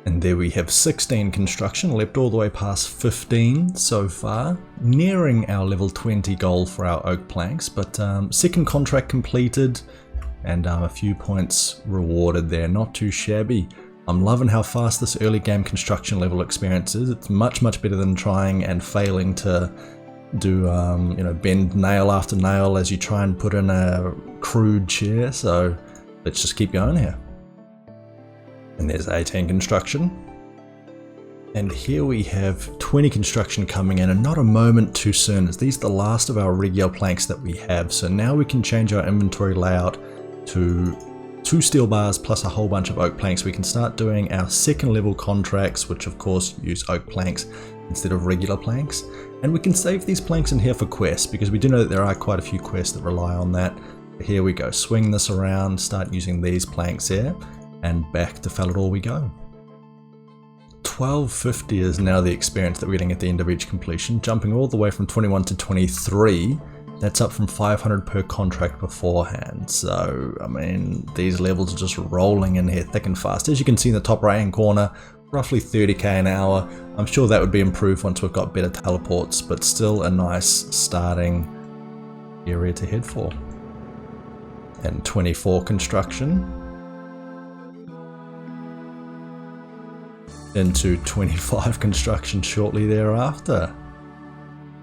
And there we have 16 construction, leapt all the way past 15 so far, nearing our level 20 goal for our oak planks, but second contract completed and a few points rewarded there, not too shabby. I'm loving how fast this early game construction level experience is. It's much better than trying and failing to do bend nail after nail as you try and put in a crude chair, so let's just keep going here. And there's 18 construction. And here we have 20 construction coming in, and not a moment too soon, as these are the last of our regular planks that we have. So now we can change our inventory layout to 2 steel bars plus a whole bunch of oak planks. We can start doing our second level contracts, which of course use oak planks instead of regular planks. And we can save these planks in here for quests, because we do know that there are quite a few quests that rely on that. Here we go, swing this around, start using these planks here. And back to Falador we go. 1250 is now the experience that we're getting at the end of each completion, jumping all the way from 21 to 23. That's up from 500 per contract beforehand. So, I mean, these levels are just rolling in here thick and fast. As you can see in the top right hand corner, roughly 30k an hour. I'm sure that would be improved once we've got better teleports, but still a nice starting area to head for. And 24 construction. Into 25 construction shortly thereafter.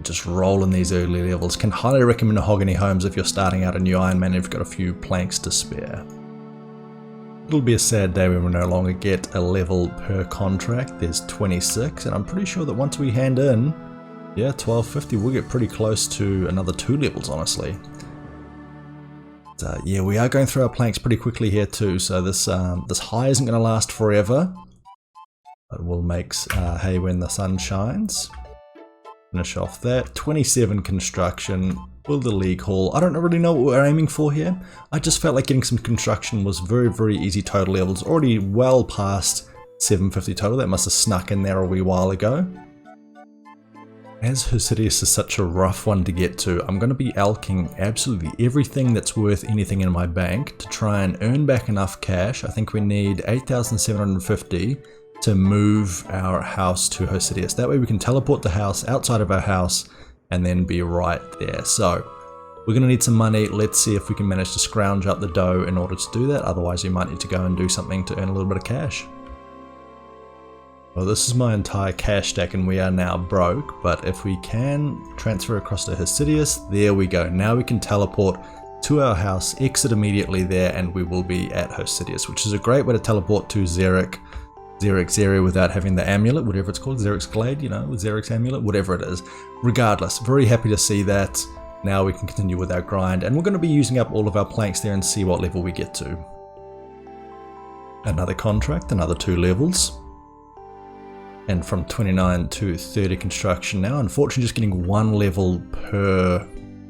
Just rolling these early levels. Can highly recommend Mahogany Homes if you're starting out a new Ironman and you've got a few planks to spare. It'll be a sad day when we no longer get a level per contract. There's 26, and I'm pretty sure that once we hand in, 1250, we'll get pretty close to another 2 levels, honestly. But, yeah, we are going through our planks pretty quickly here too, so this high isn't going to last forever. But we'll make hay when the sun shines. Finish off that. 27 construction. Will the league haul? I don't really know what we're aiming for here. I just felt like getting some construction was very easy total levels. Already well past 750 total. That must have snuck in there a wee while ago. As Hosidius is such a rough one to get to, I'm going to be alking absolutely everything that's worth anything in my bank to try and earn back enough cash. I think we need 8,750 to move our house to Hosidius. That way we can teleport the house outside of our house and then be right there. So we're going to need some money. Let's see if we can manage to scrounge up the dough in order to do that. Otherwise we might need to go and do something to earn a little bit of cash. Well, this is my entire cash stack and we are now broke, but if we can transfer across to Hosidius, there we go. Now we can teleport to our house, exit immediately there, and we will be at Hosidius, which is a great way to teleport to Xeric's area without having the amulet, whatever it's called, Xeric's Glade, Xeric's amulet, whatever it is. Regardless, very happy to see that. Now we can continue with our grind, and we're going to be using up all of our planks there and see what level we get to. Another contract, another 2 levels. And from 29 to 30 construction now. Unfortunately, just getting 1 level per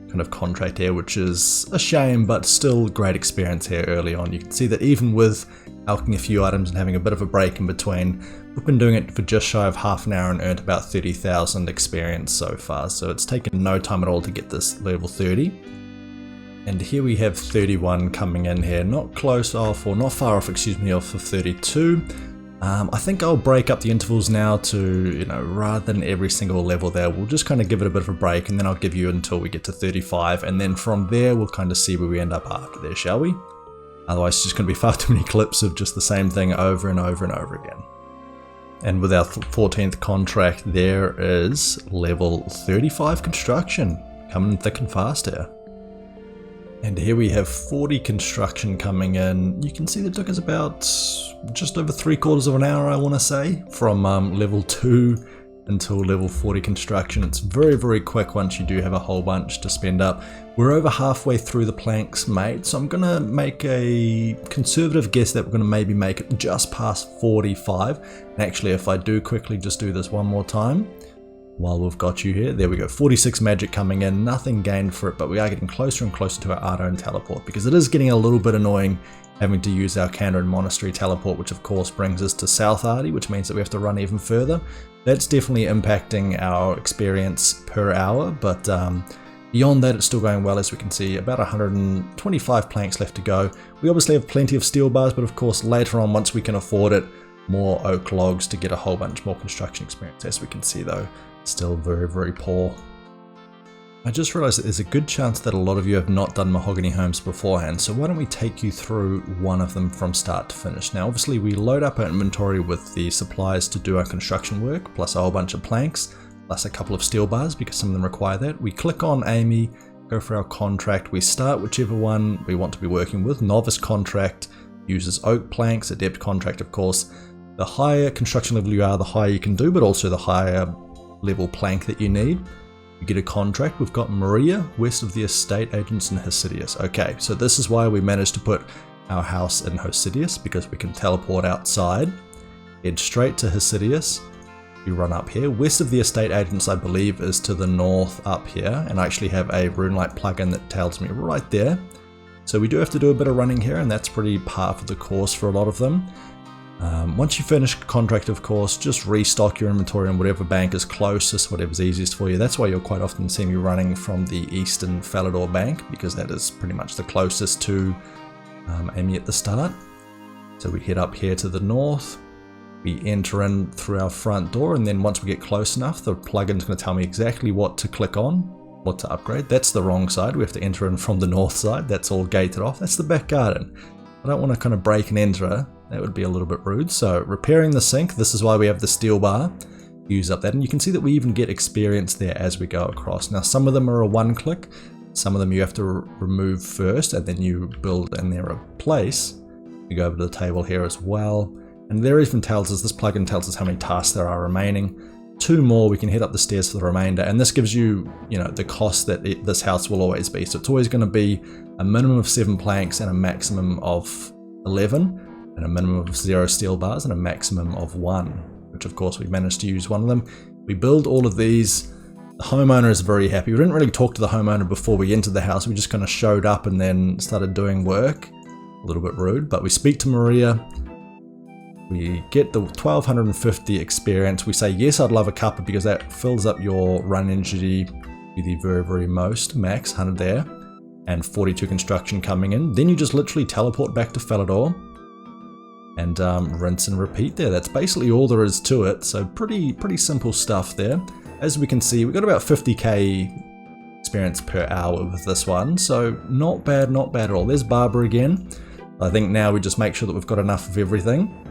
kind of contract here, which is a shame, but still great experience here early on. You can see that even with alching a few items and having a bit of a break in between, we've been doing it for just shy of half an hour and earned about 30,000 experience so far. So it's taken no time at all to get this level 30. And here we have 31 coming in here, not close off, or not far off, excuse me, off of 32. I think I'll break up the intervals now to, rather than every single level there, we'll just kind of give it a bit of a break, and then I'll give you until we get to 35, and then from there we'll kind of see where we end up after there, shall we? Otherwise it's just going to be far too many clips of just the same thing over and over and over again. And with our 14th contract, there is level 35 construction, coming thick and fast here. And here we have 40 construction coming in. You can see that it took us about just over 3/4 of an hour, I want to say, from level 2 until level 40 construction. It's very quick once you do have a whole bunch to spend up. We're over halfway through the planks made, so I'm going to make a conservative guess that we're going to maybe make it just past 45. And actually, if I do quickly just do this one more time, while we've got you here, there we go, 46 magic coming in, nothing gained for it, but we are getting closer and closer to our Ardo and teleport, because it is getting a little bit annoying having to use our Cannon Monastery teleport, which of course brings us to South Ardy, which means that we have to run even further. That's definitely impacting our experience per hour, but beyond that it's still going well. As we can see, about 125 planks left to go. We obviously have plenty of steel bars, but of course later on, once we can afford it, more oak logs to get a whole bunch more construction experience. As we can see though, still very, very poor. I just realized that there's a good chance that a lot of you have not done mahogany homes beforehand, so why don't we take you through one of them from start to finish. Now obviously we load up our inventory with the supplies to do our construction work, plus a whole bunch of planks, plus a couple of steel bars because some of them require that. We click on Amy, go for our contract, we start whichever one we want to be working with. Novice contract uses oak planks, adept contract of course. The higher construction level you are, the higher you can do, but also the higher level plank that you need. You get a contract. We've got Maria, west of the estate agents in Hosidius. Okay, so this is why we managed to put our house in Hosidius, because we can teleport outside, head straight to Hosidius. You run up here. West of the estate agents, I believe, is to the north up here, and I actually have a RuneLite plugin that tells me right there. So we do have to do a bit of running here, and that's pretty par for the course for a lot of them. Once you finish contract, of course, just restock your inventory on whatever bank is closest, whatever's easiest for you. That's why you'll quite often see me running from the Eastern Falador Bank, because that is pretty much the closest to Amy at the start. So we head up here to the north, we enter in through our front door, and then once we get close enough, the plugin's going to tell me exactly what to click on, what to upgrade. That's the wrong side. We have to enter in from the north side. That's all gated off. That's the back garden. I don't want to kind of break and enter. That would be a little bit rude. So repairing the sink, this is why we have the steel bar. Use up that, and you can see that we even get experience there as we go across. Now some of them are a one click, some of them you have to remove first and then you build in their place. You go over to the table here as well, and there even tells us, this plugin tells us how many tasks there are remaining. 2 more, we can head up the stairs for the remainder, and this gives you, the cost that this house will always be. So it's always going to be a minimum of 7 planks and a maximum of 11. And a minimum of 0 steel bars and a maximum of 1, which of course we managed to use one of them. We build all of these. The homeowner is very happy. We didn't really talk to the homeowner before we entered the house. We just kind of showed up and then started doing work. A little bit rude, but we speak to Maria. We get the 1250 experience. We say, yes, I'd love a cuppa, because that fills up your run energy to the very, very most, max 100 there, and 42 construction coming in. Then you just literally teleport back to Falador and rinse and repeat there. That's basically all there is to it. So pretty simple stuff there. As we can see, we've got about 50k experience per hour with this one. So not bad at all. There's Barbara again. I think now we just make sure that we've got enough of everything,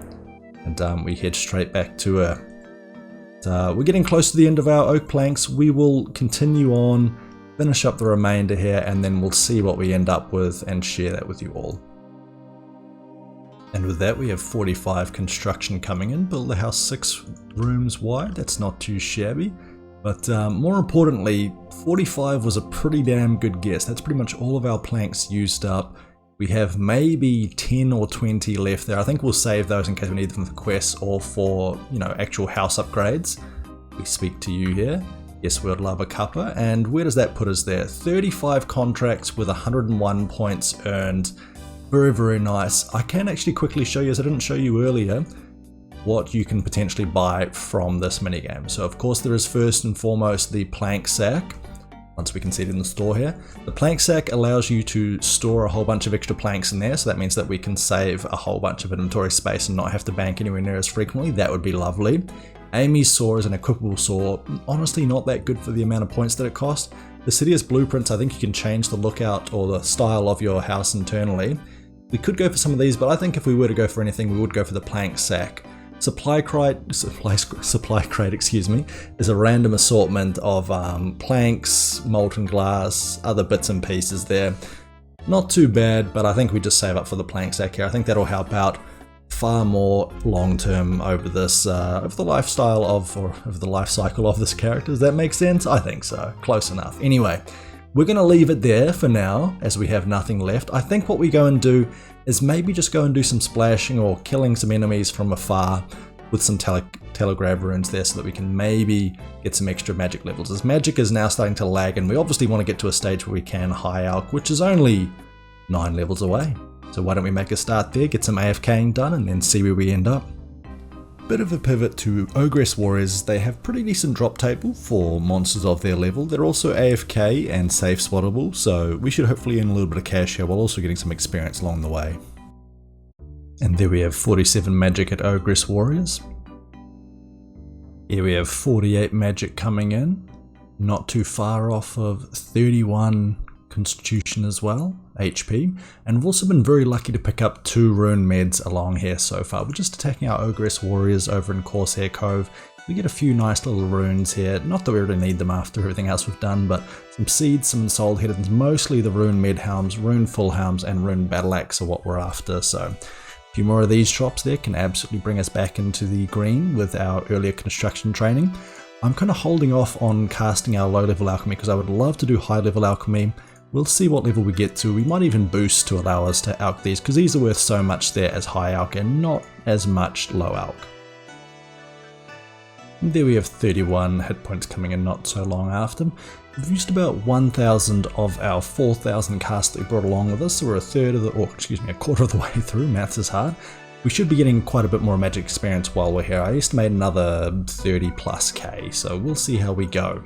and we head straight back to her. We're getting close to the end of our oak planks. We will continue on, finish up the remainder here, and then we'll see what we end up with and share that with you all. And with that, we have 45 construction coming in. Build the house 6 rooms wide. That's not too shabby. But more importantly, 45 was a pretty damn good guess. That's pretty much all of our planks used up. We have maybe 10 or 20 left there. I think we'll save those in case we need them for quests or for, actual house upgrades. We speak to you here. Yes, we'd love a cuppa. And where does that put us there? 35 contracts with 101 points earned. Very, very nice. I can actually quickly show you, as I didn't show you earlier, what you can potentially buy from this minigame. So of course there is first and foremost the plank sack. Once we can see it in the store here. The plank sack allows you to store a whole bunch of extra planks in there, so that means that we can save a whole bunch of inventory space and not have to bank anywhere near as frequently. That would be lovely. Amy's saw is an equipable saw. Honestly not that good for the amount of points that it costs. The Hosidius blueprints, I think you can change the lookout or the style of your house internally. We could go for some of these, but I think if we were to go for anything, we would go for the plank sack. Supply crate, excuse me, is a random assortment of planks, molten glass, other bits and pieces there. Not too bad, but I think we just save up for the plank sack here. I think that'll help out far more long term over this, over the lifestyle of, or over the life cycle of this character. Does that make sense? I think so. Close enough. Anyway. We're going to leave it there for now, as we have nothing left. I think what we go and do is maybe just go and do some splashing or killing some enemies from afar with some telegraph runes there, so that we can maybe get some extra magic levels. As magic is now starting to lag, and we obviously want to get to a stage where we can high alch, which is only 9 levels away. So why don't we make a start there, get some AFKing done, and then see where we end up. Bit of a pivot to Ogress Warriors. They have pretty decent drop table for monsters of their level. They're also AFK and safe swattable, so we should hopefully earn a little bit of cash here while also getting some experience along the way. And there we have 47 magic at OSRS Warriors. Here we have 48 magic coming in, not too far off of 31 Constitution as well, HP, and we've also been very lucky to pick up 2 rune meds along here so far. We're just attacking our OSRS Warriors over in Corsair Cove. We get a few nice little runes here, not that we really need them after everything else we've done, but some seeds, some soul headings, mostly the rune med helms, rune full helms, and rune battle axe are what we're after. So a few more of these drops there can absolutely bring us back into the green with our earlier construction training. I'm kind of holding off on casting our low level alchemy because I would love to do high level alchemy. We'll see what level we get to. We might even boost to allow us to alch these because these are worth so much there as high alch and not as much low alch. And there we have 31 hit points coming in not so long after. We've used about 1,000 of our 4,000 casts that we brought along with us, so we're a quarter of the way through. Maths is hard. We should be getting quite a bit more magic experience while we're here. I estimate another 30 plus K, so we'll see how we go.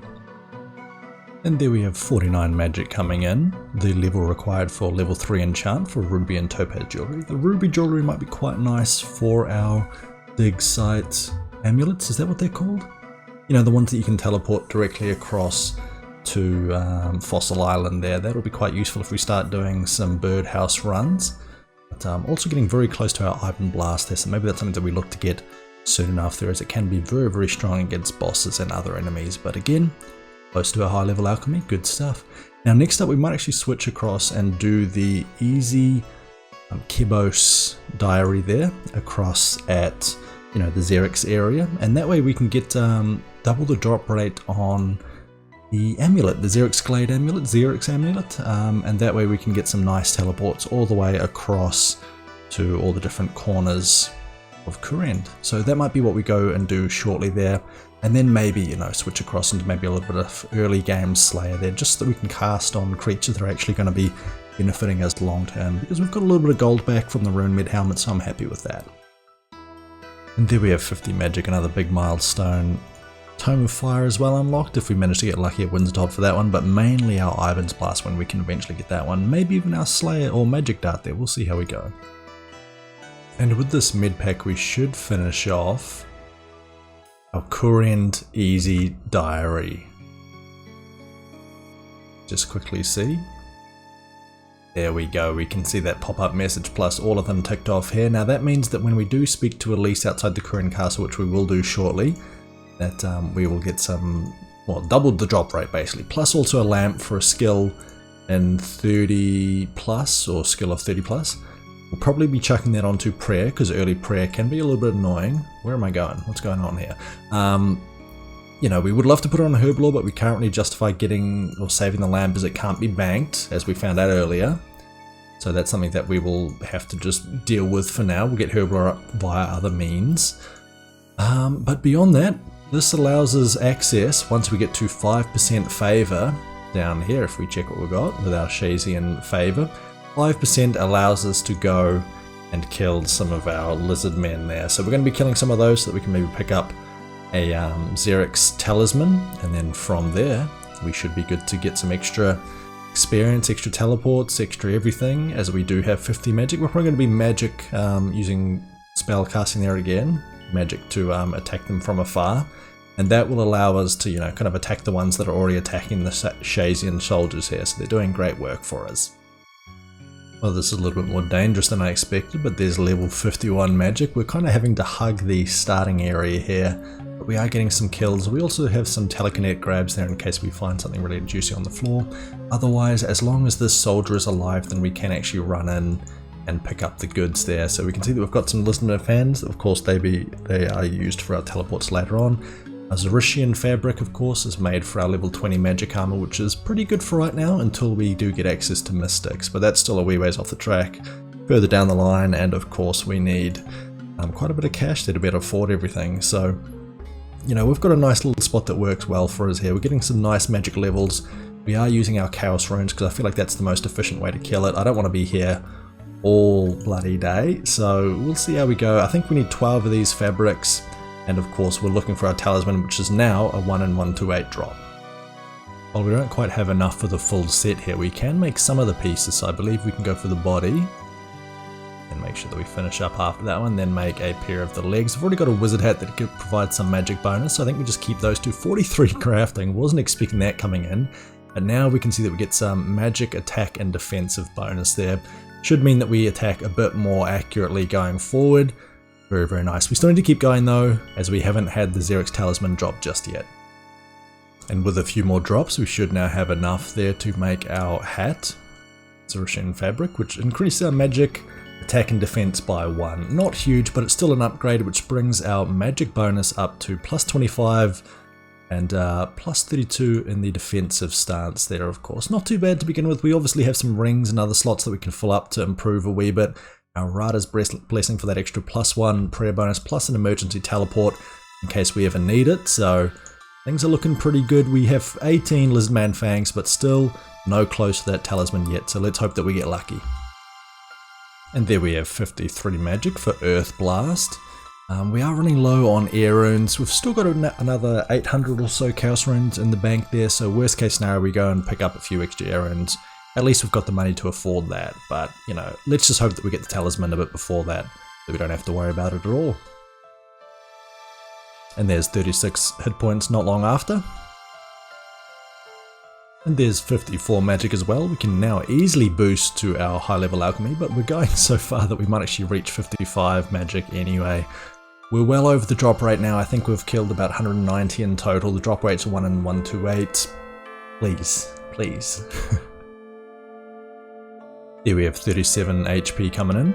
And there we have 49 magic coming in, the level required for level 3 enchant for ruby and topaz jewelry. The ruby jewelry might be quite nice for our dig site amulets, is that what they're called? You know, the ones that you can teleport directly across to Fossil Island there. That'll be quite useful if we start doing some birdhouse runs. But also getting very close to our Ivan Blast there, so maybe that's something that we look to get soon enough there, as it can be very, very strong against bosses and other enemies. But again, close to our high level alchemy, good stuff. Now next up we might actually switch across and do the easy Kibos diary there across at, you know, the Xerix area, and that way we can get double the drop rate on the amulet, the Xerix Glade amulet, and that way we can get some nice teleports all the way across to all the different corners of Kurend. So that might be what we go and do shortly there, and then maybe, you know, switch across into maybe a little bit of early game Slayer there, just so that we can cast on creatures that are actually going to be benefiting us long term, because we've got a little bit of gold back from the rune mid helmet, so I'm happy with that. And there we have 50 magic, another big milestone. Tome of Fire as well unlocked if we manage to get lucky at Windstop for that one, but mainly our Ivan's Blast when we can eventually get that one. Maybe even our Slayer or Magic Dart there, we'll see how we go. And with this mid pack we should finish off our Kurend Easy Diary. Just quickly see. There we go, we can see that pop-up message plus all of them ticked off here. Now that means that when we do speak to Elise outside the Kurend Castle, which we will do shortly, that we will get some, well, doubled the drop rate basically, plus also a lamp for a skill in 30 plus, or skill of 30 plus. We'll probably be chucking that onto prayer, because early prayer can be a little bit annoying. Where am I going? What's going on here? You know, we would love to put it on a Herblore, but we currently justify getting or saving the lamp as it can't be banked, as we found out earlier. So that's something that we will have to just deal with for now. We'll get Herblore up via other means. But beyond that, this allows us access, once we get to 5% favor down here, if we check what we've got with our Shazian favor, 5% allows us to go and kill some of our lizard men there. So we're going to be killing some of those so that we can maybe pick up a Xerix talisman, and then from there we should be good to get some extra experience, extra teleports, extra everything, as we do have 50 magic. We're probably going to be magic using spell casting there again, magic to attack them from afar, and that will allow us to, you know, kind of attack the ones that are already attacking the Shazian soldiers here, so they're doing great work for us. Well, this is a little bit more dangerous than I expected, but there's level 51 magic. We're kind of having to hug the starting area here, but we are getting some kills. We also have some telekinetic grabs there in case we find something really juicy on the floor. Otherwise, as long as this soldier is alive, then we can actually run in and pick up the goods there. So we can see that we've got some listener fans. Of course, they are used for our teleports later on. A Zerishian fabric, of course, is made for our level 20 magic armor, which is pretty good for right now until we do get access to mystics, but that's still a wee ways off the track further down the line. And of course we need quite a bit of cash there to be able to afford everything. So, you know, we've got a nice little spot that works well for us here. We're getting some nice magic levels. We are using our chaos runes because I feel like that's the most efficient way to kill it. I don't want to be here all bloody day, so we'll see how we go. I think we need 12 of these fabrics, and of course we're looking for our talisman, which is now a 1 in 128 drop. While we don't quite have enough for the full set here, we can make some of the pieces, so I believe we can go for the body and make sure that we finish up after that one, then make a pair of the legs. I've already got a wizard hat that could provide some magic bonus, so I think we just keep those two. 43 crafting, wasn't expecting that coming in, but now we can see that we get some magic attack and defensive bonus there. Should mean that we attack a bit more accurately going forward. Very, very nice. We still need to keep going though, as we haven't had the Xerix Talisman drop just yet. And with a few more drops, we should now have enough there to make our hat. Zerician fabric, which increases our magic attack and defense by 1. Not huge, but it's still an upgrade, which brings our magic bonus up to plus 25 and plus 32 in the defensive stance there, of course. Not too bad to begin with. We obviously have some rings and other slots that we can fill up to improve a wee bit. Our Rada's Blessing for that extra +1 prayer bonus, plus an emergency teleport in case we ever need it. So things are looking pretty good. We have 18 Lizardman Fangs, but still no close to that talisman yet, so let's hope that we get lucky. And there we have 53 magic for Earth Blast. We are running low on air runes. We've still got another 800 or so chaos runes in the bank there, so worst case scenario we go and pick up a few extra air runes. At least we've got the money to afford that, but you know, let's just hope that we get the talisman a bit before that, so we don't have to worry about it at all. And there's 36 hit points not long after. And there's 54 magic as well. We can now easily boost to our high level alchemy, but we're going so far that we might actually reach 55 magic anyway. We're well over the drop rate now. I think we've killed about 190 in total. The drop rate's 1 in 128. Please, please. Here we have 37 HP coming in.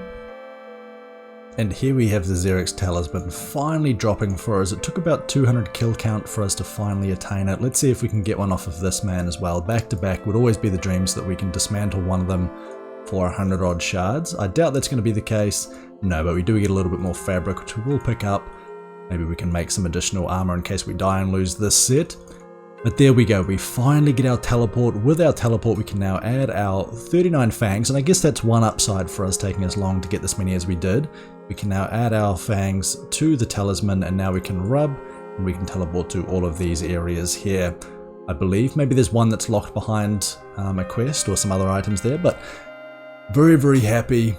And here we have the Xerix Talisman finally dropping for us. It took about 200 kill count for us to finally attain it. Let's see if we can get one off of this man as well. Back to back would always be the dream, so that we can dismantle one of them for 100 odd shards. I doubt that's going to be the case. No, but we do get a little bit more fabric, which we will pick up. Maybe we can make some additional armor in case we die and lose this set. But there we go, we finally get our teleport. With our teleport we can now add our 39 fangs, and I guess that's one upside for us taking us long to get this many as we did. We can now add our fangs to the talisman, and now we can rub and we can teleport to all of these areas here. I believe maybe there's one that's locked behind a quest or some other items there, but very, very happy.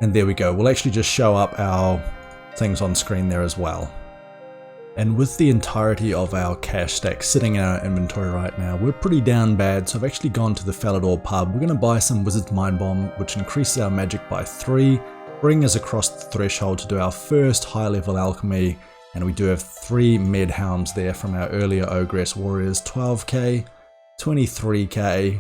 And there we go, we'll actually just show up our things on screen there as well. And with the entirety of our cash stack sitting in our inventory right now, we're pretty down bad, so I've actually gone to the Falador pub. We're going to buy some Wizard's Mind Bomb, which increases our magic by 3, bring us across the threshold to do our first high level alchemy, and we do have 3 med helms there from our earlier Ogress Warriors, 12k, 23k,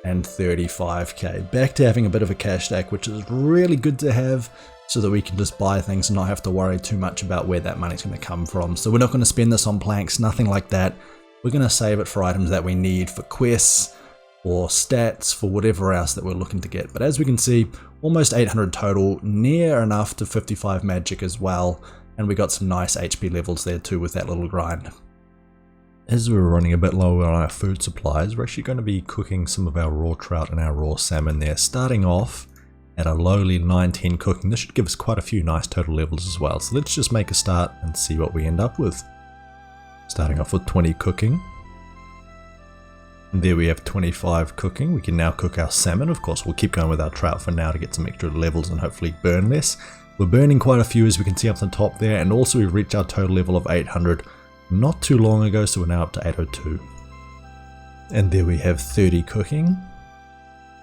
and 35k. Back to having a bit of a cash stack, which is really good to have, so that we can just buy things and not have to worry too much about where that money's going to come from. So we're not going to spend this on planks, nothing like that. We're going to save it for items that we need, for quests, for stats, for whatever else that we're looking to get. But as we can see, almost 800 total, near enough to 55 magic as well, and we got some nice HP levels there too with that little grind. As we're running a bit low on our food supplies, we're actually going to be cooking some of our raw trout and our raw salmon there, starting off at a lowly 19 cooking. This should give us quite a few nice total levels as well, so let's just make a start and see what we end up with. Starting off with 20 cooking. And there we have 25 cooking. We can now cook our salmon. Of course, we'll keep going with our trout for now to get some extra levels and hopefully burn less. We're burning quite a few, as we can see up the top there, and also we've reached our total level of 800 not too long ago, so we're now up to 802. And there we have 30 cooking.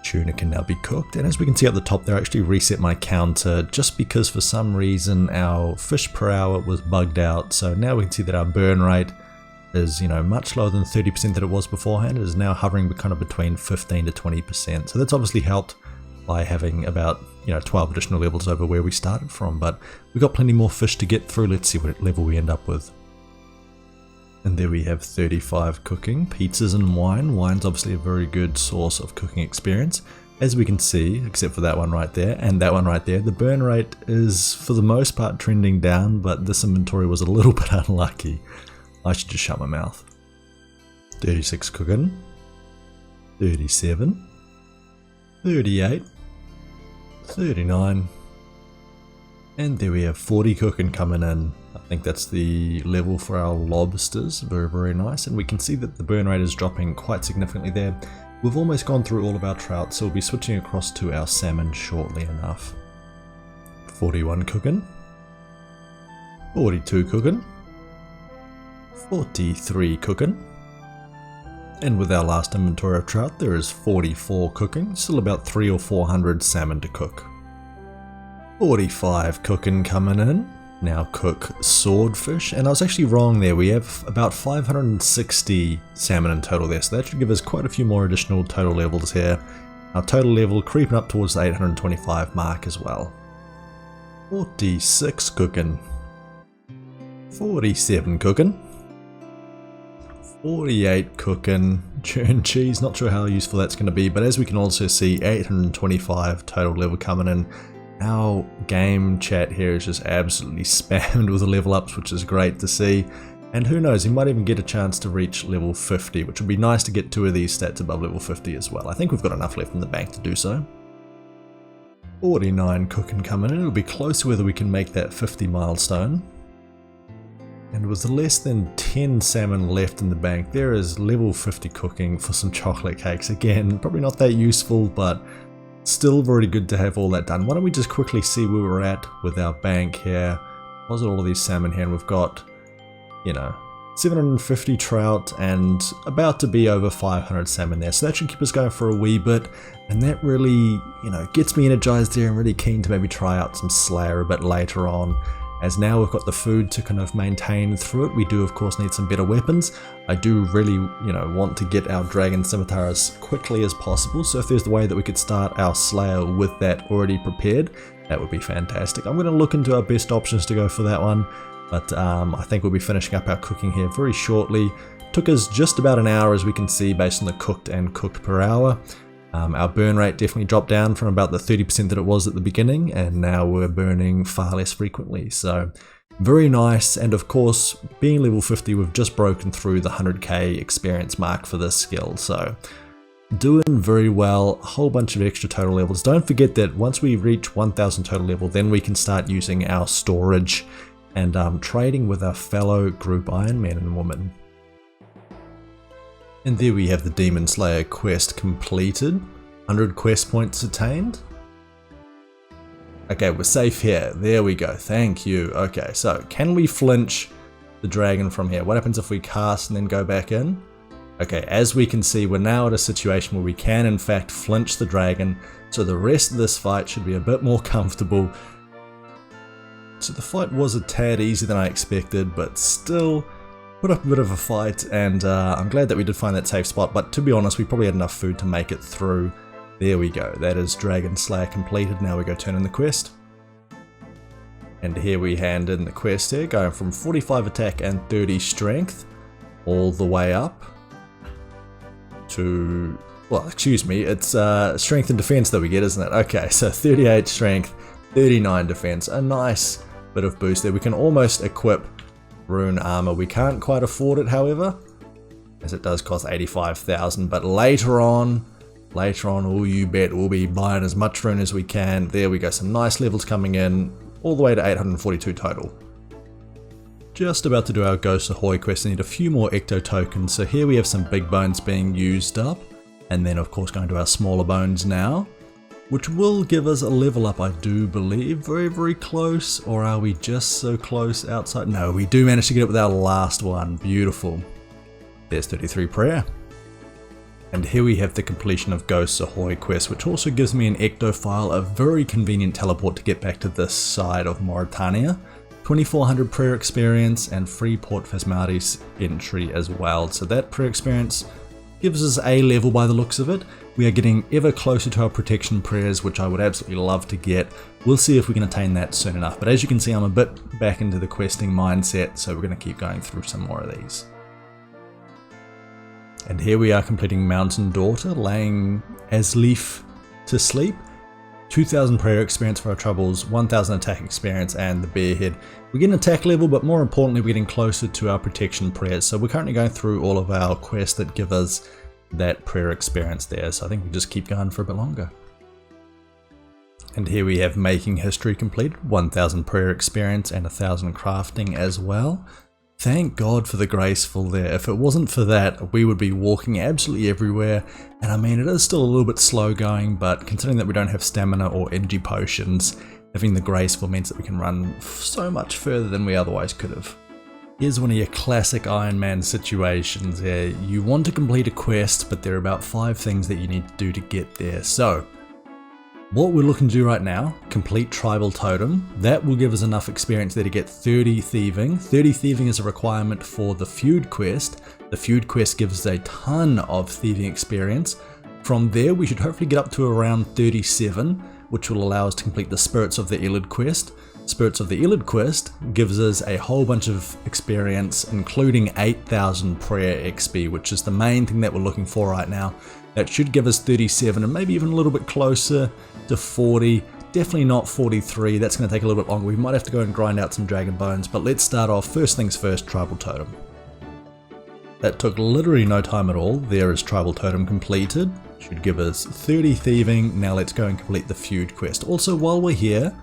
Tuna can now be cooked, and as we can see up the top there, I actually reset my counter just because for some reason our fish per hour was bugged out. So now we can see that our burn rate is, you know, much lower than 30% that it was beforehand. It is now hovering kind of between 15 to 20%. So that's obviously helped by having about, 12 additional levels over where we started from, but we've got plenty more fish to get through. Let's see what level we end up with. And there we have 35 cooking, pizzas and wine. Wine's obviously a very good source of cooking experience. As we can see, except for that one right there and that one right there, the burn rate is for the most part trending down, but this inventory was a little bit unlucky. I should just shut my mouth. 36 cooking, 37, 38, 39, and there we have 40 cooking coming in. I think that's the level for our lobsters. Very, very nice. And we can see that the burn rate is dropping quite significantly there. We've almost gone through all of our trout, so we'll be switching across to our salmon shortly enough. 41 cooking, 42 cooking, 43 cooking, and with our last inventory of trout there is 44 cooking, still about 300 or 400 salmon to cook. 45 cooking coming in, now cook swordfish, and I was actually wrong there, we have about 560 salmon in total there, so that should give us quite a few more additional total levels here. Our total level creeping up towards the 825 mark as well. 46 cooking, 47 cooking, 48 cooking, churn cheese, not sure how useful that's going to be, but as we can also see 825 total level coming in. Our game chat here is just absolutely spammed with the level ups, which is great to see. And who knows, he might even get a chance to reach level 50, which would be nice to get 2 of these stats above level 50 as well. I think we've got enough left in the bank to do so. 49 cooking coming in, it'll be close to whether we can make that 50 milestone. And with less than 10 salmon left in the bank, there is level 50 cooking for some chocolate cakes. Again, probably not that useful, but still very good to have all that done. Why don't we just quickly see where we're at with our bank here. Deposit all of these salmon here, and we've got, 750 trout and about to be over 500 salmon there. So that should keep us going for a wee bit, and that really, gets me energized there and really keen to maybe try out some Slayer a bit later on. As now we've got the food to kind of maintain through it. We do of course need some better weapons. I do really, want to get our dragon scimitar as quickly as possible. So if there's the way that we could start our Slayer with that already prepared, that would be fantastic. I'm going to look into our best options to go for that one. But I think we'll be finishing up our cooking here very shortly. Took us just about an hour, as we can see, based on the cooked and cooked per hour. Our burn rate definitely dropped down from about the 30% that it was at the beginning, and now we're burning far less frequently. So very nice, and of course, being level 50, we've just broken through the 100k experience mark for this skill. So doing very well, a whole bunch of extra total levels. Don't forget that once we reach 1000 total level, then we can start using our storage and trading with our fellow group Ironman and women. And there we have the Demon Slayer quest completed. 100 quest points attained. Okay, we're safe here. There we go. Thank you. Okay, so can we flinch the dragon from here? What happens if we cast and then go back in? Okay, as we can see, we're now at a situation where we can in fact flinch the dragon. So the rest of this fight should be a bit more comfortable. So the fight was a tad easier than I expected, but still put up a bit of a fight, and I'm glad that we did find that safe spot, but to be honest, we probably had enough food to make it through. There we go, that is Dragon Slayer completed. Now we go turn in the quest. And here we hand in the quest here, going from 45 attack and 30 strength, all the way up to, well, excuse me, it's strength and defense that we get, isn't it? Okay, so 38 strength, 39 defense, a nice bit of boost there. We can almost equip rune armor. We can't quite afford it, however, as it does cost 85,000, but later on, oh you bet, we'll be buying as much rune as we can. There we go, some nice levels coming in, all the way to 842 total. Just about to do our Ghost Ahoy quest. I need a few more ecto tokens, so here we have some big bones being used up, and then of course going to our smaller bones now, which will give us a level up, I do believe. Very, very close, or are we just so close outside? No, we do manage to get it with our last one. Beautiful. There's 33 prayer. And here we have the completion of Ghost Ahoy quest, which also gives me an ecto file, a very convenient teleport to get back to this side of Mauritania. 2400 prayer experience and free Port Phasmatis entry as well. So that prayer experience gives us a level by the looks of it. We are getting ever closer to our protection prayers, which I would absolutely love to get. We'll see if we can attain that soon enough. But as you can see, I'm a bit back into the questing mindset, so we're going to keep going through some more of these. And here we are completing Mountain Daughter, laying Asleaf to sleep. 2000 prayer experience for our troubles, 1000 attack experience, and the bear head. We get an attack level, but more importantly, we're getting closer to our protection prayers. So we're currently going through all of our quests that give us that prayer experience there. So I think we just keep going for a bit longer. And here we have making history completed, 1000 prayer experience and 1000 crafting as well. Thank God for the graceful there. If it wasn't for that, we would be walking absolutely everywhere. And I mean, it is still a little bit slow going, but considering that we don't have stamina or energy potions, having the graceful means that we can run so much further than we otherwise could have. Here's one of your classic Ironman situations where you want to complete a quest, but there are about 5 things that you need to do to get there. So, what we're looking to do right now, complete Tribal Totem. That will give us enough experience there to get 30 Thieving. 30 Thieving is a requirement for the Feud quest. The Feud quest gives us a ton of Thieving experience. From there, we should hopefully get up to around 37, which will allow us to complete the Spirits of the Illid quest. Spirits of the Illid quest gives us a whole bunch of experience, including 8,000 prayer XP, which is the main thing that we're looking for right now. That should give us 37 and maybe even a little bit closer to 40. Definitely not 43, that's going to take a little bit longer. We might have to go and grind out some Dragon Bones, but let's start off, first things first, Tribal Totem. That took literally no time at all. There is Tribal Totem completed. Should give us 30 Thieving. Now let's go and complete the Feud quest. Also, while we're here,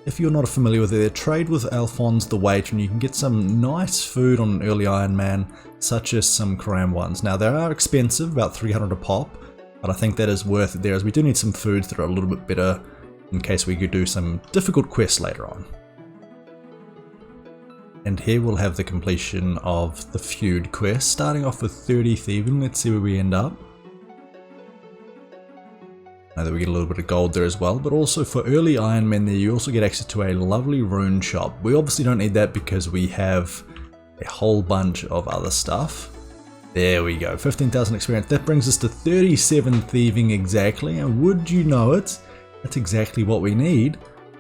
if you're not familiar with it, trade with Alphonse the Waiter and you can get some nice food on an early Ironman, such as some Karam ones. Now they are expensive, about 300 a pop, but I think that is worth it there, as we do need some foods that are a little bit better in case we could do some difficult quests later on. And here we'll have the completion of the Feud quest, starting off with 30 Thieving. Let's see where we end up. Now that we get a little bit of gold there as well, but also for early Ironman there you also get access to a lovely rune shop. We obviously don't need that because we have a whole bunch of other stuff. There we go, 15,000 experience. That brings us to 37 Thieving exactly, and would you know it, that's exactly what we need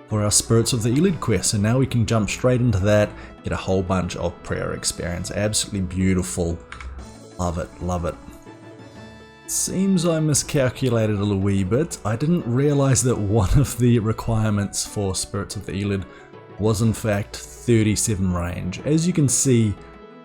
for our Spirits of the Illid quest. So now we can jump straight into that, get a whole bunch of prayer experience. Absolutely beautiful. Love it, love it. Seems I miscalculated a wee bit. I didn't realize that one of the requirements for Spirits of the Illid was in fact 37 range. As you can see,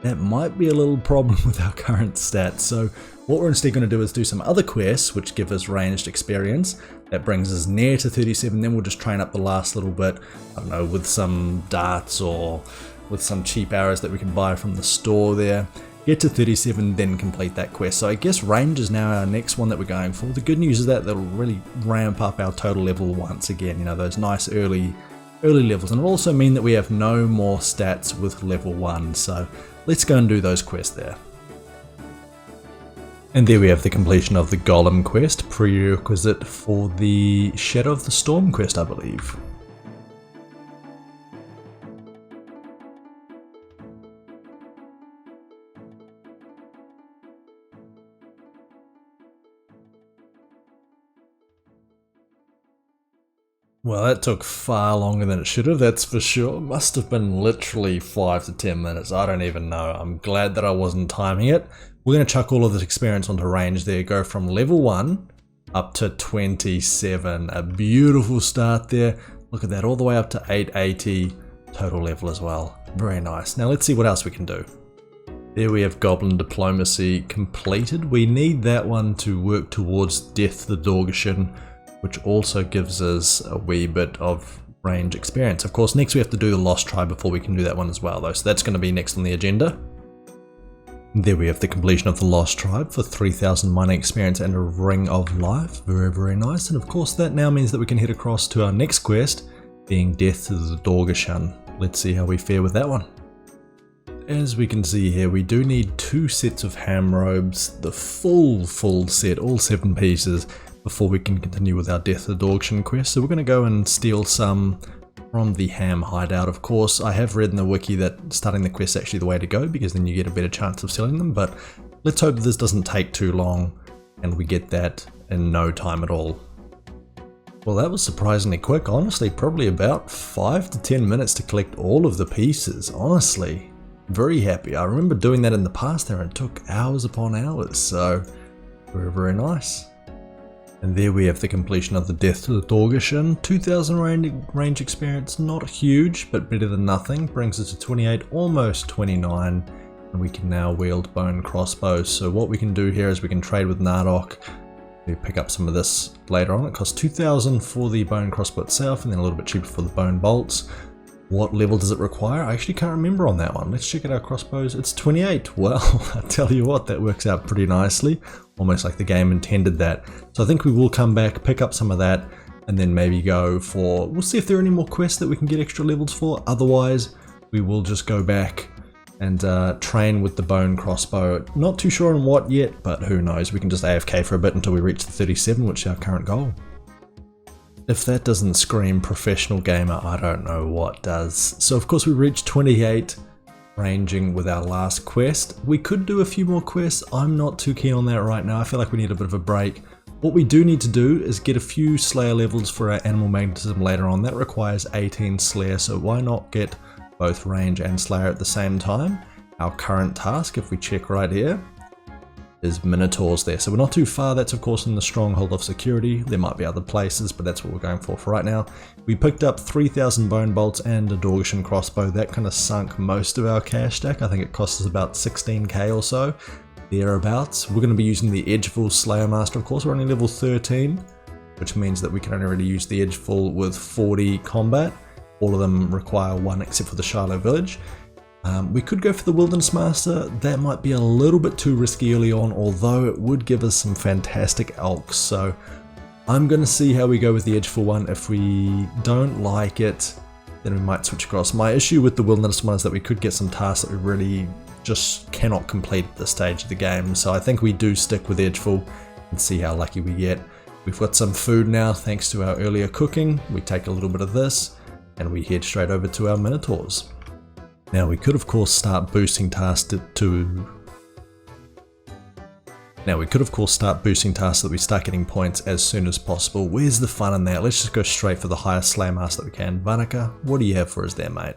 that might be a little problem with our current stats. So what we're instead going to do is do some other quests which give us ranged experience. That brings us near to 37, then we'll just train up the last little bit, I don't know, with some darts or with some cheap arrows that we can buy from the store there. Get to 37, then complete that quest. So I guess range is now our next one that we're going for. The good news is that that'll really ramp up our total level once again, you know, those nice early levels. And it'll also mean that we have no more stats with level 1. So let's go and do those quests there. And there we have the completion of the Golem quest, prerequisite for the Shadow of the Storm quest, I believe. Well, that took far longer than it should have, that's for sure. Must have been literally 5 to 10 minutes, I don't even know. I'm glad that I wasn't timing it. We're going to chuck all of this experience onto range there, go from level 1 up to 27. A beautiful start there. Look at that, all the way up to 880 total level as well. Very nice. Now let's see what else we can do. There we have Goblin Diplomacy completed. We need that one to work towards Death the Dorgeshan, which also gives us a wee bit of range experience. Of course, next we have to do the Lost Tribe before we can do that one as well though, so that's going to be next on the agenda. There we have the completion of the Lost Tribe for 3,000 mining experience and a Ring of Life. Very, very nice. And of course that now means that we can head across to our next quest, being Death to the Dorgeshan. Let's see how we fare with that one. As we can see here, we do need 2 sets of ham robes, the full set, all 7 pieces, before we can continue with our Death to the Dorgeshan quest. So we're going to go and steal some from the ham hideout. Of course, I have read in the wiki that starting the quest is actually the way to go, because then you get a better chance of selling them, but let's hope that this doesn't take too long and we get that in no time at all. Well, that was surprisingly quick, honestly, probably about 5 to 10 minutes to collect all of the pieces, honestly. Very happy. I remember doing that in the past there and it took hours upon hours, so very, very nice. And there we have the completion of the Death to the Dorgeshan. 2,000 range experience, not huge, but better than nothing. Brings us to 28, almost 29. And we can now wield bone crossbows. So what we can do here is we can trade with Nardok. We pick up some of this later on. It costs 2,000 for the bone crossbow itself, and then a little bit cheaper for the bone bolts. What level does it require? I actually can't remember on that one. Let's check out our crossbows. It's 28. Well, I tell you what, that works out pretty nicely. Almost like the game intended that. So I think we will come back, pick up some of that, and then maybe go for, we'll see if there are any more quests that we can get extra levels for. Otherwise, we will just go back and train with the bone crossbow. Not too sure on what yet, but who knows. We can just AFK for a bit until we reach the 37, which is our current goal. If that doesn't scream professional gamer, I don't know what does. So of course we reached 28 ranging with our last quest. We could do a few more quests. I'm not too keen on that right now. I feel like we need a bit of a break. What we do need to do is get a few Slayer levels for our animal magnetism later on. That requires 18 Slayer, so why not get both range and Slayer at the same time? Our current task, if we check right here, is Minotaurs there. So we're not too far. That's of course in the stronghold of security. There might be other places, but that's what we're going for right now. We picked up 3,000 bone bolts and a Dorgeshan crossbow. That kind of sunk most of our cash stack. I think it cost us about 16k or so, thereabouts. We're going to be using the Edgeful Slayer Master, of course. We're only level 13, which means that we can only really use the Edgeful with 40 combat. All of them require 1 except for the Shiloh Village. We could go for the Wilderness Master. That might be a little bit too risky early on, although it would give us some fantastic elks. So I'm going to see how we go with the Edgeful one. If we don't like it, then we might switch across. My issue with the Wilderness one is that we could get some tasks that we really just cannot complete at this stage of the game. So I think we do stick with Edgeful and see how lucky we get. We've got some food now thanks to our earlier cooking. We take a little bit of this and we head straight over to our Minotaurs. Now we could of course start boosting tasks so that we start getting points as soon as possible. Where's the fun in that? Let's just go straight for the highest Slayer Master that we can. Vanica, what do you have for us there, mate?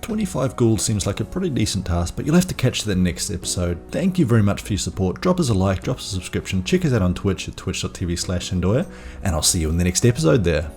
25 gold seems like a pretty decent task, but you'll have to catch the next episode. Thank you very much for your support. Drop us a like, drop us a subscription, check us out on Twitch at twitch.tv/Endoya, and I'll see you in the next episode there.